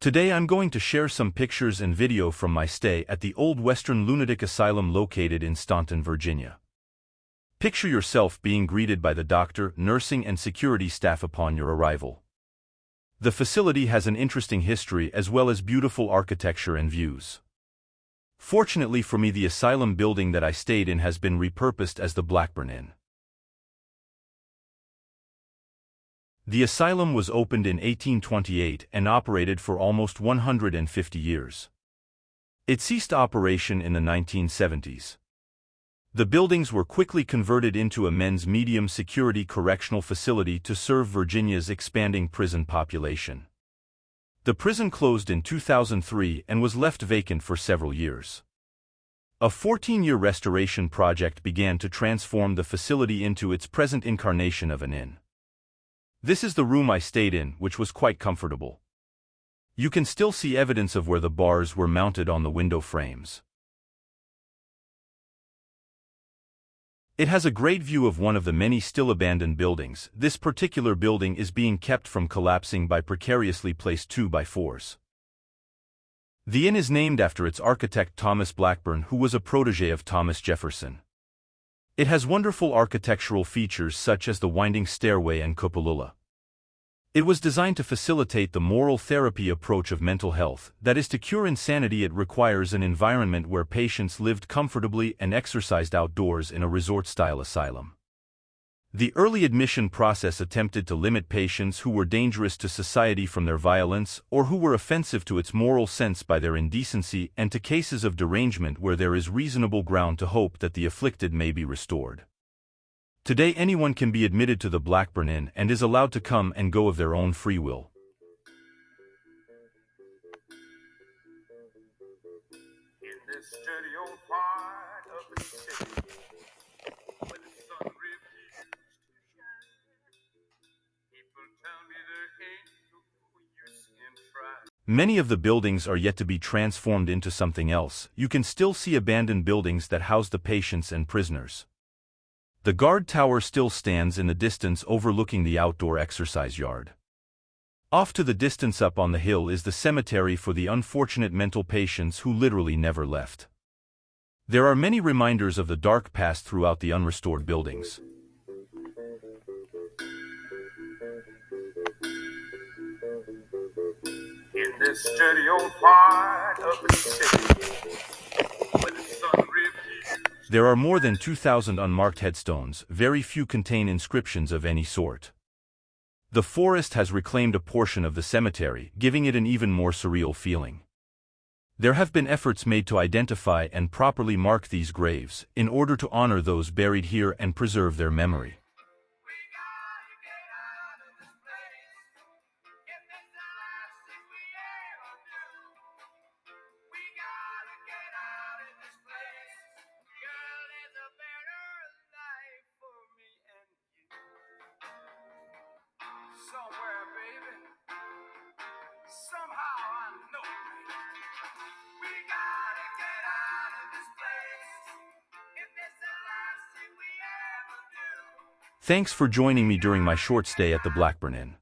Today I'm going to share some pictures and video from my stay at the old Western Lunatic Asylum located in Stanton, Virginia. Picture yourself being greeted by the doctor, nursing and security staff upon your arrival. The facility has an interesting history as well as beautiful architecture and views. Fortunately for me, the asylum building that I stayed in has been repurposed as the Blackburn Inn. The asylum was opened in 1828 and operated for almost 150 years. It ceased operation in the 1970s. The buildings were quickly converted into a men's medium-security correctional facility to serve Virginia's expanding prison population. The prison closed in 2003 and was left vacant for several years. A 14-year restoration project began to transform the facility into its present incarnation of an inn. This is the room I stayed in, which was quite comfortable. You can still see evidence of where the bars were mounted on the window frames. It has a great view of one of the many still abandoned buildings. This particular building is being kept from collapsing by precariously placed 2x4s. The inn is named after its architect Thomas Blackburn, who was a protege of Thomas Jefferson. It has wonderful architectural features such as the winding stairway and cupola. It was designed to facilitate the moral therapy approach of mental health. That is, to cure insanity, it requires an environment where patients lived comfortably and exercised outdoors in a resort-style asylum. The early admission process attempted to limit patients who were dangerous to society from their violence or who were offensive to its moral sense by their indecency, and to cases of derangement where there is reasonable ground to hope that the afflicted may be restored. Today anyone can be admitted to the Blackburn Inn and is allowed to come and go of their own free will. In this dirty old part of the city, where the sun refused to shine, people tell me there ain't no use in trying. Many of the buildings are yet to be transformed into something else. You can still see abandoned buildings that house the patients and prisoners. The guard tower still stands in the distance overlooking the outdoor exercise yard. Off to the distance up on the hill is the cemetery for the unfortunate mental patients who literally never left. There are many reminders of the dark past throughout the unrestored buildings. In this dirty old part of the city, where the sun refused. There are more than 2,000 unmarked headstones. Very few contain inscriptions of any sort. The forest has reclaimed a portion of the cemetery, giving it an even more surreal feeling. There have been efforts made to identify and properly mark these graves, in order to honor those buried here and preserve their memory. Somewhere, baby. Somehow I know, baby. We gotta get out of this place. If it's the last thing we ever do. Thanks for joining me during my short stay at the Blackburn Inn.